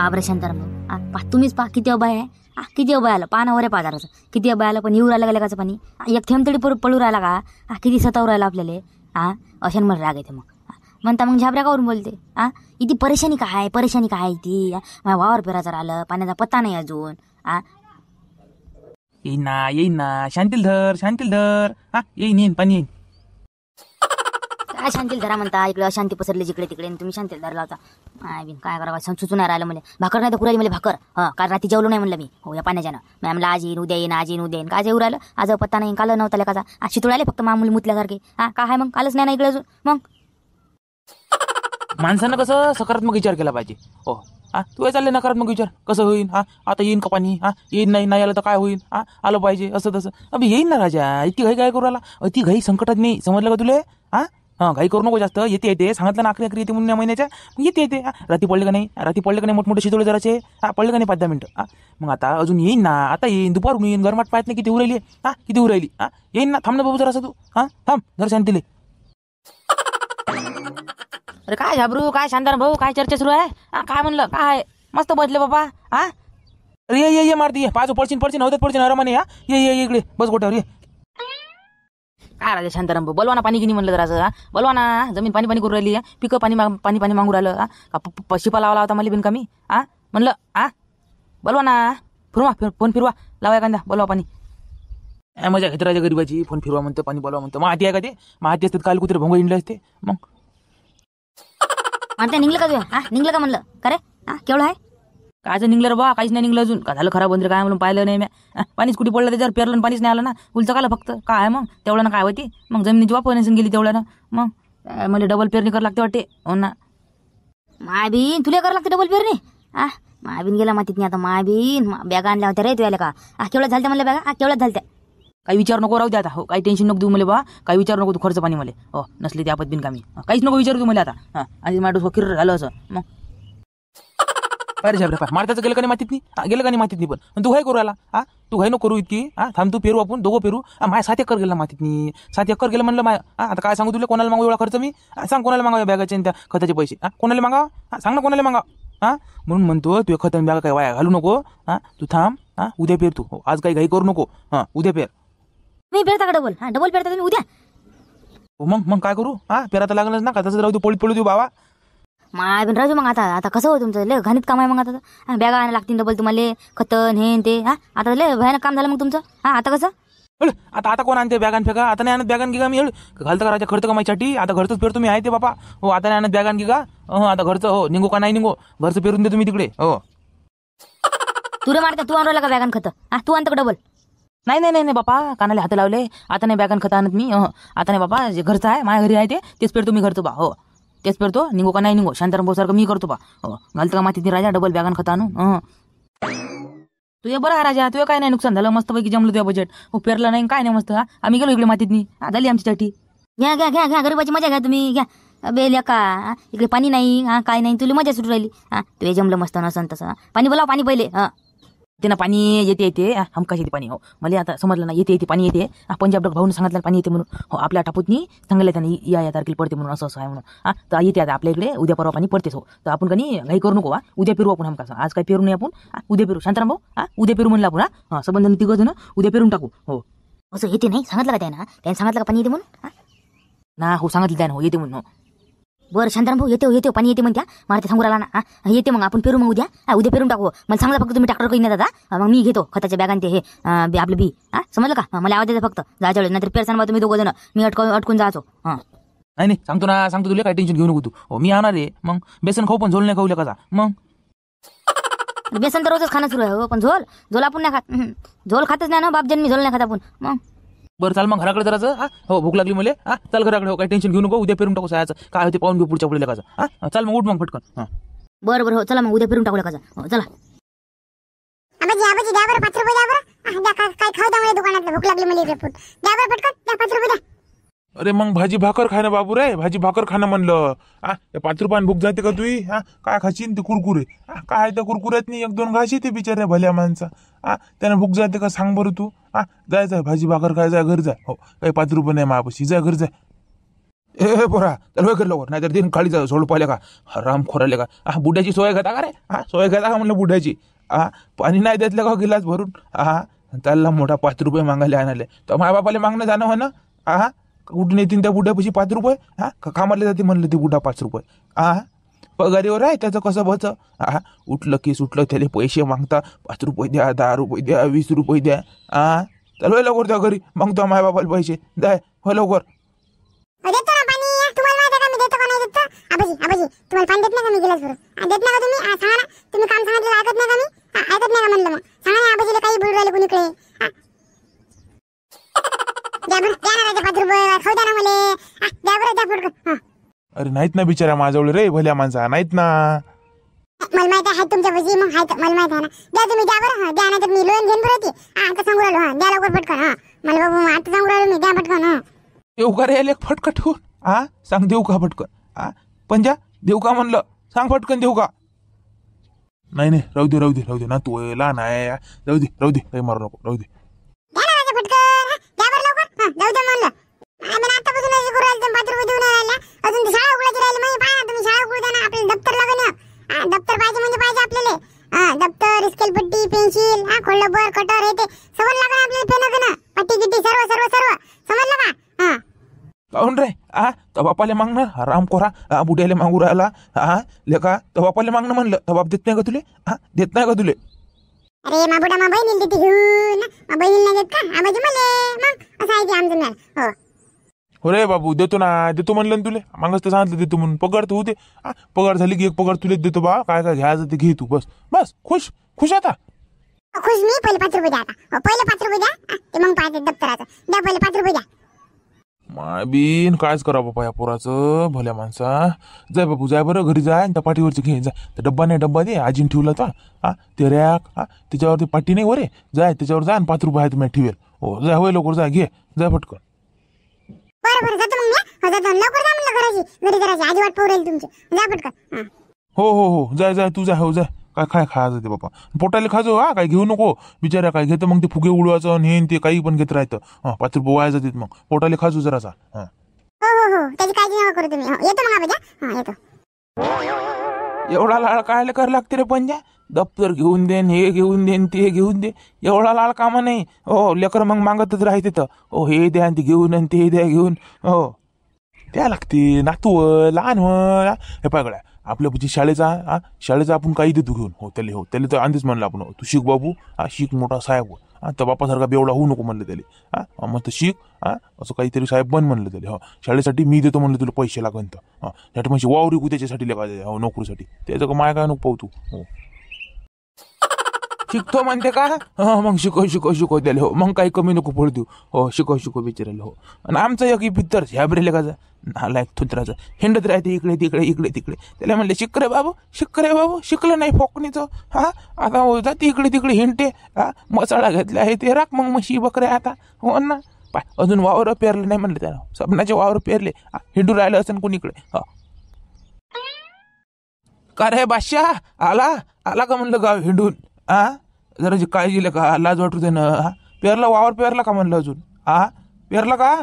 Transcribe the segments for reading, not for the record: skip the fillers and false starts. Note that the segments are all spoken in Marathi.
बाबरे शांताराम तुम्हीच पहा किती अभय आहे. किती अभय आलं पहा ना वरे पाजाराचं किती अभय आलं पण येऊ राहिलं गेलं काचं पाणी एक थेंब तरी पळू राहिला का किती सतावू राहिला आपल्याला अशान मला राग येते मग म्हणता मग झाबऱ्या कावरून बोलते इथे परेशानी काय आहे ती माझ्या वावर पेराचं राहिलं पाण्याचा पत्ता नाही अजून येईन ना शांतील धर येईन पाणी येईन. काय शांतील धरा म्हणता इकडे अशांती पसरली जिकडे तिकडे तुम्ही शांतील धरला होता काय करावं सुचून राहिलं मला भाकर नाही तर पुराली मला भाकर काल रात्री जेवलो नाही म्हणलं मी हो या पाण्याच्यानं मॅमला आज येईन उद्या येईन काय जेवू राहिलं आज पत्ता नाही काल नव्हता लेखाचा शितूळ आले फक्त मामूली मुतल्यासारखे काय मग कालच नाही ना इकडे अजून मग माणसानं कसं सकारात्मक विचार केला पाहिजे. हो तू चालले नकारात्मक विचार कसं होईल आता येईन का पाणी येईन नाही आलं तर काय होईल आलं पाहिजे असं तसं अभि येईन ना राजा इतकी घाई काय करू राहिला अति घाई संकटात नाही समजलं का तुले घाई करू नको जास्त येते सांगितलं ना आखरी येते म्हणून महिन्याच्या येते रात्री पडले का नाही मोठमोठे शितोळे जराचे पडले का नाही 5-10 मिनिटं मग आता अजून येईन ना आता येईन दुपारून येईन गरमाट पाहत नाही किती उरायली येईन ना थांब ना बाबू जरासं तू थांब जरा शांतीले. अरे काय झाबरू काय शांताराम भाऊ काय चर्चा सुरू आहे काय म्हणलं काय मस्त बसले बाबा अरे ये मारती ये पाच पडशील होतात पडशील आरामाने ये इकडे बस गोट्यावर ये. काय राजा शांताराम भाऊ बोलवा ना पाणी गिनी म्हणलं जरा बोलवा ना जमीन पाणी करू राहिली पिकं पाणी मागू राहिलं शिपा लावला होता मला बिन कमी म्हणलं बोलवा ना फोन फिरवा लावा एखाद्या बोलवा पाणी मजा घेते राजा गरीबाची फोन फिरवा म्हणतं पाणी बोलवा म्हणतं माती आहे का ते माती असतात काल कुत्रे भोंग इंडले असते मग म्हणता निघलं का तुझ्या निघलं का म्हणलं का रे केवढं आहे कायचं निघलं रे बा काहीच नाही निघलं अजून का झालं खराब बंद काय म्हणून पाहिलं नाही मी पाणीच कुठे पडलं त्याच्यावर पेरलं पाणीच नाही आलं ना उलचं कालं फक्त काय आहे मग तेवढं काय होती मग जमिनीची वापर नसून गेली तेवढ्यानं मग मला डबल पेरणी करावं लागते वाटते हो ना मायबीन तुला करावं लागते डबल पेरणी मायबीन गेला मातीत नाही आता मायबीन बॅगा आणल्या होत्या रे तुला का केवढ्यात झालत्या मला बॅगा केवढ्यात झालत्या काही विचार नको राहू द्या आता हो काही टेन्शन नको देऊ मला बा काही विचार नको तू खर्च पाणी मला हो नसली त्या बिन कामी काहीच नको विचारू तू मला आता आणि माझं वकील झालं असं मग अरे झाबरे मारताचं गेलं का नाही मातीतनी पण तू घाई करू आला तू घाई नको करू इतकी थांब तू पेरू आपण दोघं पेरू माझ्या 7 एकर गेला मातीतनी 7 एकर गेलं म्हणलं आता काय सांगू तुला कोणाला मागू एवढा खर्च मी सांग कोणाला मागावं बॅगाचे त्या खताचे पैसे कोणाला मागावं सांग ना कोणाला मागावं म्हणून म्हणतो तू खत बॅगा काय वाया घालू नको तू थांब उद्या पेर तू आज काही घाई करू नको उद्या पेर मी पेरता का डबल पेरता तुम्ही उद्या मग काय करू पेराता लागलंच ना का तसंच राहू तू पळू देऊ बाबा मायबीन राजू मग आता कसं हो तुमचं लय घाणीत काम आहे मग आता बॅगा आणायला लागतील डबल तुम्हाला खतन हे ते आता लय भयानक काम झालं मग तुमचं आता कसं आता कोण आणते बॅगान फेका आता नाही आणत बॅगान गी का मी घालतं का राजा खर्च का माझ्यासाठी आता घरचंच पेरतो मी आहे ते बापा हो आता नाही आणत बॅगान गी का आता घरचं हो निघू का नाही निघू घरचं पेरून देतो मी तिकडे हो तुला मारता तू आणला का बॅगान खत तू आणतो का डबल नाही बापा कानाला हात लावले आता नाही बॅगान खत आणत मी आता नाही बापा जे घरचं आहे माझ्या घरी आहे तेच पेरतो मी घरतो बा हो तेच पेरतो निघू का नाही निघू शांताराम भाऊ सारखं मी करतो बा हो घालतं का मातीत राजा डबल बॅगान खत आणू तुझे बरं आहे राजा तुझं काय नाही नुकसान झालं मस्तपैकी जमलं तुझ्या बजेट हो पेरलं नाही काय नाही मस्त आम्ही गेलो इकडे मातीतनी झाली आमची साठी घ्या गरीबाची मजा घ्या तुम्ही घ्या बेल्या का इकडे पाणी नाही काय नाही तुला मजा सुटू राहिली तुझे जमलं मस्त नसन तसं पाणी बोलाव पाणी पहिले ते ना पाणी येते हमकाश येते पाणी हो मला आता समजलं ना येते पाणी येते पंजाब डॉक्टर भाऊन सांगितलं पाणी येते म्हणून हो आपल्या टापूतनी सांगितलं त्याने या तारखेला पडते म्हणून असं आहे म्हणून तर येते आता आपल्या इकडे उद्या परवा पाणी पडतेच हो तर आपण कधी घाई करू नको उद्या पेरू आपण हमकास आज काय पेरू नाही आपण उद्या पेरू शांताराम भाऊ उद्या पेरू म्हणलं आपण संबंध तिघं ना उद्या पेरून टाकू हो असं येते नाही सांगितलं का त्याने सांगितलं का पाणी येते म्हणून ना हो सांगितलं त्यानं हो येते म्हणून बरं शांताराम भाऊ येते पाणी येते म्हणत्या मारते सांगू राहिला ना येते मग आपण पेरू मग उद्या पेरून टाकू मला सांगला फक्त तुम्ही ट्रॅक्टर काही नाही दादा मग मी घेतो खताच्या बॅगान ते हे आपलं बी समजलं का मला आवाज देते फक्त जायच्या वेळेस नाहीतर पेरसान तुम्ही दोघं जण मी अटकून जायचो नाही सांगतो तुला काय टेन्शन घेऊ नको तू हो मी आणणार आहे मग बेसन खाऊ पण झोल नाही खाऊ कसा मग बेसन तर रोजच खाणं सुरू आहे हो पण झोल आपण नाही खात झोल खातच नाही ना बाप जन्मी झोल नाही खात आपण मग बरं चाल मग घराकडे जराचं हो भूक लागली मला चाल घराकडे हो काही टेन्शन घेऊ नको उद्या पेरून टाकू सायाचं काय होते पाहून घेऊ पुढच्या पुढे लेखाचं चाल मग उठ मग फटकन बरं हो चला मग उद्या पेरून टाकू लेखाचं हो चला आबाजी द्या बरं 5 रुपये द्या बरं काय खाऊ द्या मला दुकानात भूक लागली मला द्या बरं पटकन द्या 5 रुपये द्या अरे मग भाजी भाकर खाणं बाबू रे भाजी भाकर खाणं म्हणलं 5 रुपयान भूक जाते का तुही काय खाशीन ते कुरकुरे काय त्या कुरकुऱ्यात नाही 1-2 घाशी ते बिचाऱ्या भल्या माणसा त्यानं भूक जाते का सांग बरं तू जायचं भाजी भाकर खायचा घर जाय हो काही 5 रुपये नाही मापाशी जा घर जाय ए पोरा चल होय कर लवकर नाहीतर दिन काळीचा सोड पाहिले का राम खोराले का बुड्याची सोय घेता का रे सोय घेता का म्हणलं बुड्याची पाणी नाही देतलं का गिलास भरून त्याला मोठा 5 रुपये मागायला आणाले तर माझ्या बापाला मागणं जाणं हो ना कुठून येतील त्या बुड्यापाशी 5 रुपये का कामाला जाते म्हणलं ते बुडा 5 रुपये पगारीवर आहे त्याचं कसं बच उठलं की सुटलं त्याला पैसे मागता 5 रुपये द्या 10 रुपये द्या 20 रुपये द्या चल होय लवकर त्या घरी मागतो माझ्या बापाला पैसे द्याय हो लवकर. देतो ना पाणी तुम्हाला माहिती आहे का मी देतो का नाही देतो आबाजी तुम्हाला पाणी देत नाही का मी गिलास भरून देत नाही का तुम्ही सांगा ना तुम्ही काम सांगितलं ऐकत नाही का मी ऐकत नाही का म्हणलं मग सांगा ना आबाजीला काही बोलू राहिले कुणीकडे द्या बरं द्या ना 5 रुपये खाऊ द्या ना मला द्या बरं द्या फटकन अरे नाहीत ना बिचारा माझ्याजवळ रे भल्या माणसा नाहीत ना. मला माहिती आहे तुमच्या पैसे मग आहे मला माहिती आहे ना द्या तुम्ही द्या बरं द्या नाही तर मी लोन घेऊन बरं ती आता सांगू राहिलो द्या लवकर पटकन मला बाबू आता सांगू राहिलो मी द्या पटकन देऊ का रे एक फटका ठेवून सांग देऊ का फटकन पंजा देऊ का म्हणलं सांग फटकन देऊ का. नाही राहू दे ना तू लहान आहे राहू दे काही मारू नको राहू दे. द्या ना राजा पटकन द्या बरं लवकर जाऊ द्या म्हणलं आम्ही आतापासून असे करू राहिले 5 रुपये देऊन राहिला अजून ती शाळा उघडायची राहिली म्हणजे पाहा ना तुम्ही शाळा उघडू द्या ना आपल्याला दप्तर लागेल दप्तर पाहिजे म्हणजे पाहिजे आपल्याला दप्तर स्केलपट्टी पेन्सिल खोल्लबर कटर हे ते सगळं लागेल आपल्याला पेन ना पट्टी गिट्टी सर्व समजलं का काऊन रे तर बापाले मागणार राम कोरा बुड्याले मागू राहिला लेका तर बापाले मागणं म्हणलं तर बाप देत नाही का तुले देत नाही का तुले. अरे मा बुडा मा बहिणीला देते घेऊन मा बहिणीला नाही देत का आबाजी मले मग असं आहे ते आमचं मॅल हो रे बाबू देतो म्हणलं ना तुले मागच तर सांगितलं देतो म्हणून पगार तर होते पगार झाली की एक पगार तुलेच देतो बा काय घ्यायचं ते घे तू बस खुश आता खुश मी पहिले 5 रुपये द्या आता पहिले 5 रुपये द्या ते मग पाहिजे दप्तराचं द्या पहिले 5 रुपये द्या. माय बीन कायच करा बाबा या पोराचं भल्या माणसा जाय बाबू जाय बरं घरी जाय त्या पाठीवरची घे जाय तर डब्बा दे आजीन ठेवला तर ते रॅक त्याच्यावरती पाठी नाही वरे जाय त्याच्यावर जा 5 रुपये आहे तुम्ही ठेवेल हो जाय होय लवकर जाय घे जाय फटकन. बरं जातो मग मी जातो लवकर जा म्हणलं घरी करायची आजी वाट पाहू राहील तुमची जा पटकन हो जाय तू जाय हो जाय काय खायचं ते बाबा पोटाला खाजो काय घेऊ नको बिचारा काय घेतं मग ते फुगे उडवायचं आणि हे ते काही पण घेत राहतं 5 रुपये वाया जातात मग पोटाला खाजो जरासा हो त्याची काळजी नका करू तुम्ही येतो मग आबाजी येतो. एवढा लाळ काय कर लागते रे पंजा दप्तर घेऊन देन हे घेऊन देन ते घेऊन दे एवढा लाळ कामा नाही हो लेकर मग मागतच राहते तर हे द्या ते घेऊन आणि ते द्या घेऊन द्या लागते नातू लहान हे पागळ्या आपल्या म्हणजे शाळेचा आपण काही देतो घेऊन त्याला तर आधीच म्हणलं आपण तू शिक बाबू शिक मोठा साहेब तर बापासारखा बेवडा होऊ नको म्हणलं त्याला मग तर शिक असं काहीतरी साहेब बन म्हणलं त्याला शाळेसाठी मी देतो म्हणलं तुला पैसे लागन तर त्यासाठी म्हणजे वावरी त्याच्यासाठी लागायचं नोकरीसाठी त्याचं माय काय नको पाहू तू शिकतो म्हणते का मग शिको त्याला हो मग काही कमी नको पडू देऊ शिको बिचारायला आणि आमचं एक पित्तर ह्याबरेले का नालायक थुत्राचं हिंडत राहते इकडे तिकडे त्याला म्हणले शिक रे बाबू शिकलं नाही फोकणीचं आता जाते इकडे तिकडे हिंडते मसाळा घेतला आहे ते राख मग म्हशी बकरे आता हो ना अजून वावर पेरलं नाही म्हणलं त्याला सपनाचे वावर पेरले हिंडू राहिलं असं कुणीकडे का रे बादशाह आला का म्हणलं गाव हिंडून जरा काळजी का लाज वाटू दे ना पेरला वावर पेरला का म्हणलं अजून पेरला का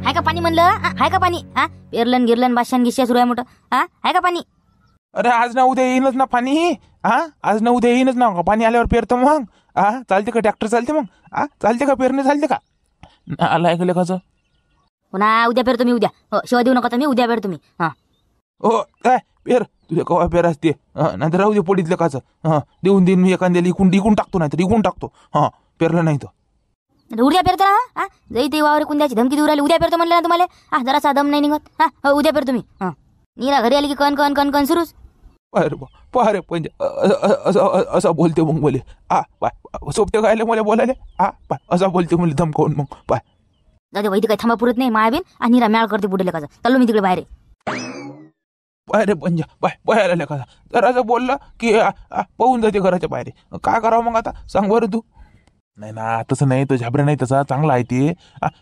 हाय का पाणी म्हणलं हाय का पाणी पेरलन गिरलन बादशान गिश्या सुरू आहे मोठं हाय का पाणी. अरे आज ना उद्या येईनच ना पाणी आज ना उद्या येईनच ना पाणी आल्यावर पेरतो मग चालते का ट्रॅक्टर चालते मग चालते का पेरणे चालते का आला ऐकलं कसं पुन्हा उद्या पेरतो मी उद्या शिवाय देऊ नका तुम्ही उद्या पेरतो मी हो काय पेर तुझ्या कवा पेर असते नंतर राहू दे पडीतलं काचं देऊन देईन मी एखाद्याला इकून टाकतो नाही तर इकून टाकतो पेरलं नाही तर उद्या पेरतो ना जाई ते वावर कुंद्याची धमकी देऊ राहिली उद्या पेरतो म्हणलं ना तुम्हाला जरासा दम नाही निघत उद्या पेरतो मी नीरा घरी आली की कण सुरूच पारे पण असा बोलते मग बोले सोबते गायले मला बोलायले असा बोलते मला धमकावून मग पाय जाते वैद्य काही थांबा पुरत नाही मायाबीन आणि नीरा मॅळ करते बुडेले काचा चाललो मी तिकडे बाहेर बाहेर पंजा बाहेर आल्या का जरा बोललं की पाहून जाते घराच्या बाहेर काय करावं मग आता सांग बरं तू. नाही ना तसं नाही तर झाबऱ्या नाही तसा चांगला आहे ते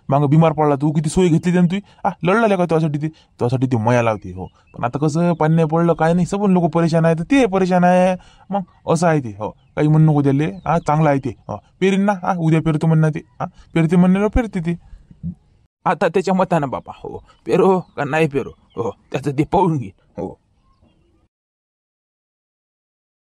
मग बिमार पडला तू किती सोय घेतली त्यानं तू लढला का तुझ्यासाठी ती मया लावते हो पण आता कसं पाणी नाही पडलं काय नाही सबून लोक परेशान आहे तर ते परेशान आहे मग असं आहे ते हो काही म्हणू नको त्याले चांगलं आहे ते पेरीन ना उद्या पेरतो म्हणणं ते पेरते म्हणण्याला पेरते ते आता त्याच्या मतानं बाबा हो पेरो का नाही पेरो हो त्याचं ते पाहून घेईल